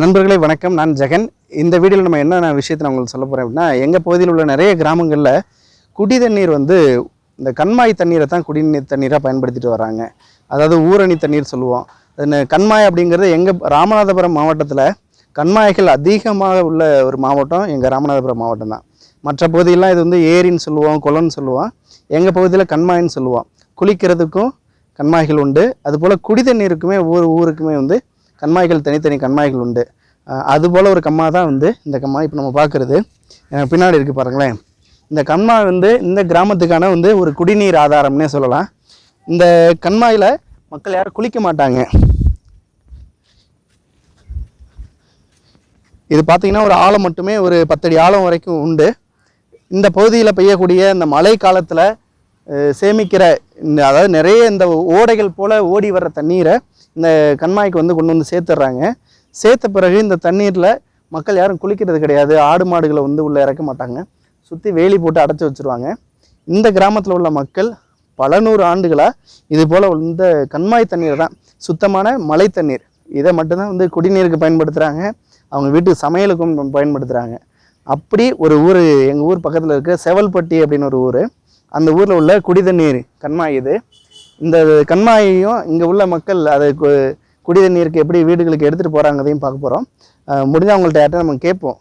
நண்பர்களே வணக்கம். நான் ஜெகன். இந்த வீடியோவில் நம்ம என்ன விஷயத்தை நான் உங்களுக்கு சொல்ல போகிறேன் அப்படின்னா, எங்கள் பகுதியில் உள்ள நிறைய கிராமங்களில் குடி தண்ணீர் இந்த கண்மாய் தண்ணீரை தான் குடிநீர் தண்ணீராக பயன்படுத்திட்டு வராங்க. அதாவது ஊரணி தண்ணீர் சொல்லுவோம். கண்மாய் அப்படிங்கிறது எங்கள் ராமநாதபுரம் மாவட்டத்தில் கண்மாய்கள் அதிகமாக உள்ள ஒரு மாவட்டம் எங்கள் ராமநாதபுரம் மாவட்டம் தான். மற்ற பகுதியெல்லாம் இது ஏரின்னு சொல்லுவோம், குளம்னு சொல்லுவோம். எங்கள் பகுதியில் கண்மாயின்னு சொல்லுவோம். குளிக்கிறதுக்கும் கண்மாய்கள் உண்டு. அதுபோல் குடி தண்ணீருக்குமே ஊருக்குமே கண்மாய்கள் தனித்தனி கண்மாய்கள் உண்டு. அதுபோல் ஒரு கம்மாய் தான் இந்த கம்மாய் இப்போ நம்ம பார்க்குறது பின்னாடி இருக்குது பாருங்களேன். இந்த கண்மாய் இந்த கிராமத்துக்கான ஒரு குடிநீர் ஆதாரம்னே சொல்லலாம். இந்த கண்மாயில் மக்கள் யாரும் குளிக்க மாட்டாங்க. இது பார்த்திங்கன்னா ஒரு ஆழம் மட்டுமே ஒரு 10 அடி ஆழம் வரைக்கும் உண்டு. இந்த பகுதியில் பெய்யக்கூடிய இந்த மழை காலத்தில் சேமிக்கிற அதாவது நிறைய இந்த ஓடைகள் போல் ஓடி வர்ற தண்ணீரை இந்த கண்மாய்க்கு கொண்டு சேர்த்துட்றாங்க. சேர்த்த பிறகு இந்த தண்ணீரில் மக்கள் யாரும் குளிக்கிறது கிடையாது. ஆடு மாடுகளை உள்ளே இறக்க மாட்டாங்க. சுற்றி வேலி போட்டு அடைச்சி வச்சுருவாங்க. இந்த கிராமத்தில் உள்ள மக்கள் பல 100 ஆண்டுகளாக இது போல் இந்த கண்மாய் தண்ணீர் தான், சுத்தமான மழை தண்ணீர், இதை மட்டும்தான் குடிநீருக்கு பயன்படுத்துகிறாங்க. அவங்க வீட்டு சமையலுக்கும் பயன்படுத்துகிறாங்க. அப்படி ஒரு ஊர் எங்கள் ஊர் பக்கத்தில் இருக்க செவல்பட்டி அப்படின்னு ஒரு ஊர். அந்த ஊரில் உள்ள குடி தண்ணீர் கண்மாய் இது. இந்த கண்மாயையும் இங்கே உள்ள மக்கள் அதை குடி தண்ணீருக்கு எப்படி வீடுகளுக்கு எடுத்துகிட்டு போகிறாங்கதையும் பார்க்க போகிறோம். முடிஞ்சால் அவங்கள்ட்ட யார்ட்ட நம்ம கேட்போம்,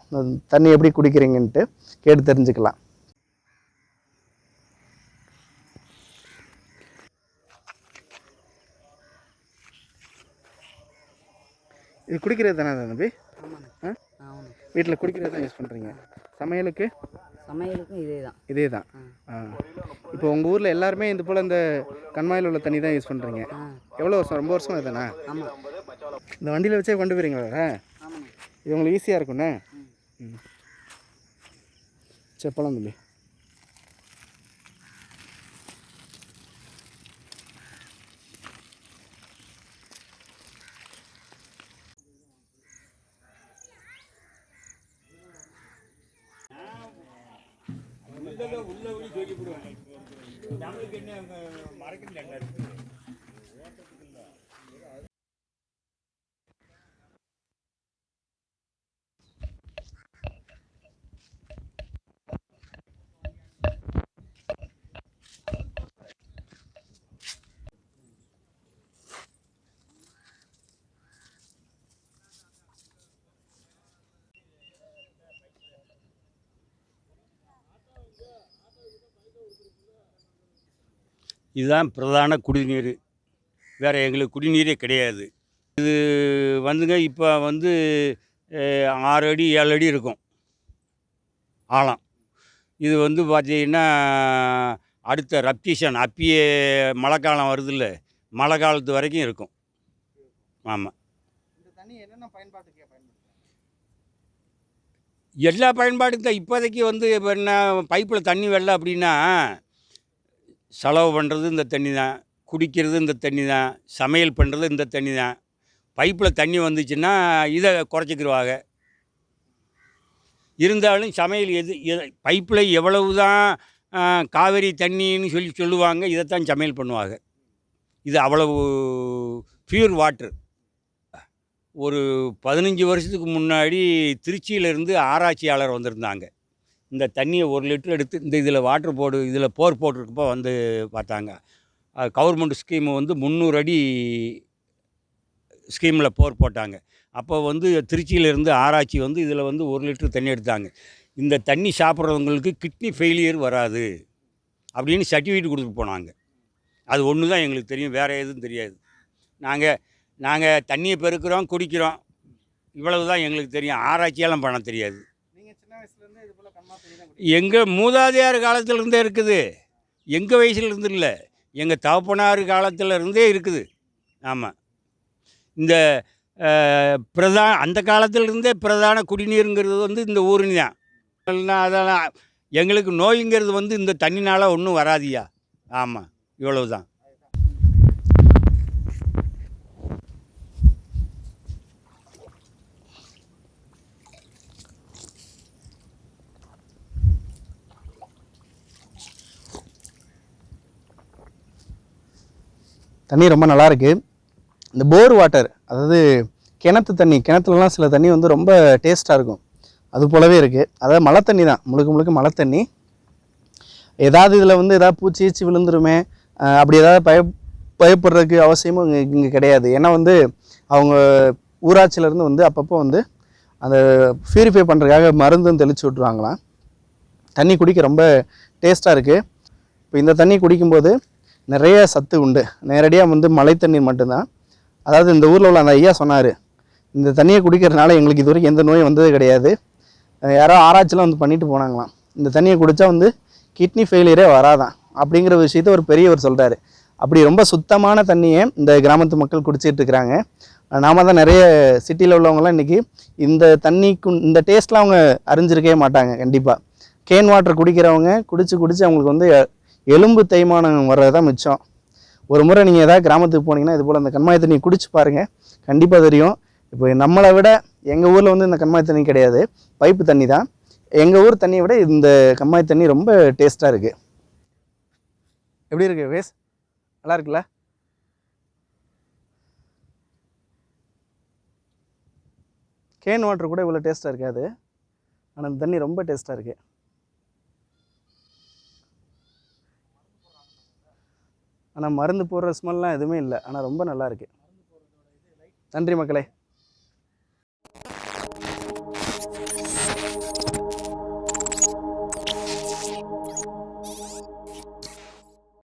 தண்ணி எப்படி குடிக்கிறீங்கன்ட்டு கேட்டு தெரிஞ்சுக்கலாம். இது குடிக்கிறது தானே தம்பி? வீட்டில் குடிக்கிறது தான் யூஸ் பண்ணுறீங்க. சமையலுக்கும் இதே தான். இப்போ உங்கள் ஊரில் எல்லாருமே இது போல் இந்த கண்மாயில் உள்ள தண்ணி தான் யூஸ் பண்ணுறீங்க. எவ்வளோ வருஷம்? ரொம்ப வருஷமாக இதுதானே? இந்த வண்டியில் வச்சே கொண்டு போகிறீங்களா? இது உங்களுக்கு ஈஸியாக இருக்குண்ணே. சரி போகலாம் தம்பி. இதுதான் பிரதான குடிநீர். வேறு எங்களுக்கு குடிநீரே கிடையாது. இது இப்போ 6 அடி 7 அடி இருக்கும் ஆழம். இது பார்த்திங்கன்னா அடுத்த ரப்டிஷன் அப்பயே மழை காலம் வருதில்ல, மழை காலத்து வரைக்கும் இருக்கும். ஆமாம். இந்த தண்ணி என்னென்ன பயன்பாட்டுக்கு எல்லா பயன்பாட்டுக்கு தான். இப்போதைக்கு இப்போ என்ன பைப்பில் தண்ணி வரல அப்படின்னா செலவு பண்ணுறது இந்த தண்ணி தான், குடிக்கிறது இந்த தண்ணி தான், சமையல் பண்ணுறது இந்த தண்ணி தான். பைப்பில் தண்ணி வந்துச்சுன்னா இதை குறைச்சிக்கிடுவாங்க. இருந்தாலும் சமையல் பைப்பில் எவ்வளவு தான் காவேரி தண்ணின்னு சொல்லுவாங்க, இதைத்தான் சமையல் பண்ணுவாங்க. இது அவ்வளவு பியூர் வாட்ரு. ஒரு 15 வருஷத்துக்கு முன்னாடி திருச்சியிலேருந்து ஆராய்ச்சியாளர் வந்திருந்தாங்க. இந்த தண்ணியை 1 லிட்டர் எடுத்து இதில் வாட்ரு இதில் போர் போட்டிருக்கப்போ பார்த்தாங்க. கவர்மெண்ட் ஸ்கீமு 300 அடி ஸ்கீமில் போர் போட்டாங்க. அப்போ திருச்சியிலேருந்து ஆராய்ச்சி இதில் 1 லிட்டர் தண்ணி எடுத்தாங்க. இந்த தண்ணி சாப்பிட்றவங்களுக்கு கிட்னி ஃபெயிலியர் வராது அப்படின்னு சர்டிஃபிகேட் கொடுத்துட்டு போனாங்க. அது ஒன்று தான் எங்களுக்கு தெரியும், வேறு எதுவும் தெரியாது. நாங்கள் தண்ணியை பெருக்கிறோம், குடிக்கிறோம், இவ்வளவு தான் எங்களுக்கு தெரியும். ஆராய்ச்சியெல்லாம் பண்ண தெரியாது. எங்கள் மூதாதையார் காலத்திலேருந்தே இருக்குது. எங்கள் வயசுலேருந்து இல்லை, எங்கள் தகப்பனார் காலத்திலேருந்தே இருக்குது. ஆமாம். இந்த அந்த காலத்திலேருந்தே பிரதான குடிநீருங்கிறது இந்த ஊருன்னு தான். அதெல்லாம் எங்களுக்கு நோய்ங்கிறது இந்த தண்ணினால் ஒன்றும் வராதியா. ஆமாம், இவ்வளவு தான். தண்ணி ரொம்ப நல்லாயிருக்கு. இந்த போர் வாட்டர், அதாவது கிணத்து தண்ணி, கிணத்துலலாம் சில தண்ணி வந்து ரொம்ப டேஸ்ட்டாக இருக்கும். அது போலவே இருக்குது. அதாவது மழை தண்ணி தான், முழுக்க முழுக்க மழை தண்ணி. ஏதாவது இதில் வந்து ஏதாவது பூச்சி ஈச்சி விழுந்துருமே, அப்படி ஏதாவது பயப்படுறதுக்கு அவசியமும் இங்கே கிடையாது. ஏன்னா வந்து அவங்க ஊராட்சியிலேருந்து வந்து அப்பப்போ வந்து அந்த ப்யூரிஃபை பண்ணுறதுக்காக மருந்தும் தெளித்து விட்ருவாங்களாம். தண்ணி குடிக்க ரொம்ப டேஸ்ட்டாக இருக்குது. இப்போ இந்த தண்ணி குடிக்கும்போது நிறைய சத்து உண்டு. நேரடியாக வந்து மழை தண்ணீர் மட்டும்தான். அதாவது இந்த ஊரில் உள்ள அந்த ஐயா சொன்னார், இந்த தண்ணியை குடிக்கிறதுனால எங்களுக்கு இது வரைக்கும் எந்த நோயும் வந்தது கிடையாது. யாரோ ஆராய்ச்சிலாம் வந்து பண்ணிட்டு போனாங்களாம். இந்த தண்ணியை குடித்தா வந்து கிட்னி ஃபெயிலியரே வராதான் அப்படிங்கிற விஷயத்த ஒரு பெரியவர் சொல்கிறாரு. அப்படி ரொம்ப சுத்தமான தண்ணியை இந்த கிராமத்து மக்கள் குடிச்சிட்டு இருக்கிறாங்க. நாம தான் நிறைய சிட்டியில் உள்ளவங்கலாம் இன்றைக்கி இந்த தண்ணிக்கு இந்த டேஸ்ட்லாம் அவங்க அறிஞ்சிருக்கவே மாட்டாங்க. கண்டிப்பாக கேன் வாட்டர் குடிக்கிறவங்க குடிச்சு அவங்களுக்கு வந்து எலும்பு தேய்மானம் வர்றது தான் மிச்சம். ஒரு முறை நீங்கள் ஏதாவது கிராமத்துக்கு போனீங்கன்னா இது போல் அந்த கண்மாய் தண்ணி குடிச்சு பாருங்கள், கண்டிப்பாக தெரியும். இப்போ நம்மளை விட எங்கள் ஊரில் வந்து இந்த கண்மாய் தண்ணி கிடையாது, பைப்பு தண்ணி தான். எங்கள் ஊர் தண்ணியை விட இந்த கண்மாய் தண்ணி ரொம்ப டேஸ்ட்டாக இருக்குது. எப்படி இருக்கு வேஸ்? நல்லா இருக்குல்ல? கேன் வாட்டர் கூட இவ்வளோ டேஸ்ட்டாக இருக்காது, ஆனால் இந்த தண்ணி ரொம்ப டேஸ்ட்டாக இருக்குது. ஆனால் மருந்து போடுற ஸ்மெல்லாம் எதுவுமே இல்லை, ஆனால் ரொம்ப நல்லா இருக்குது. நன்றி மக்களே.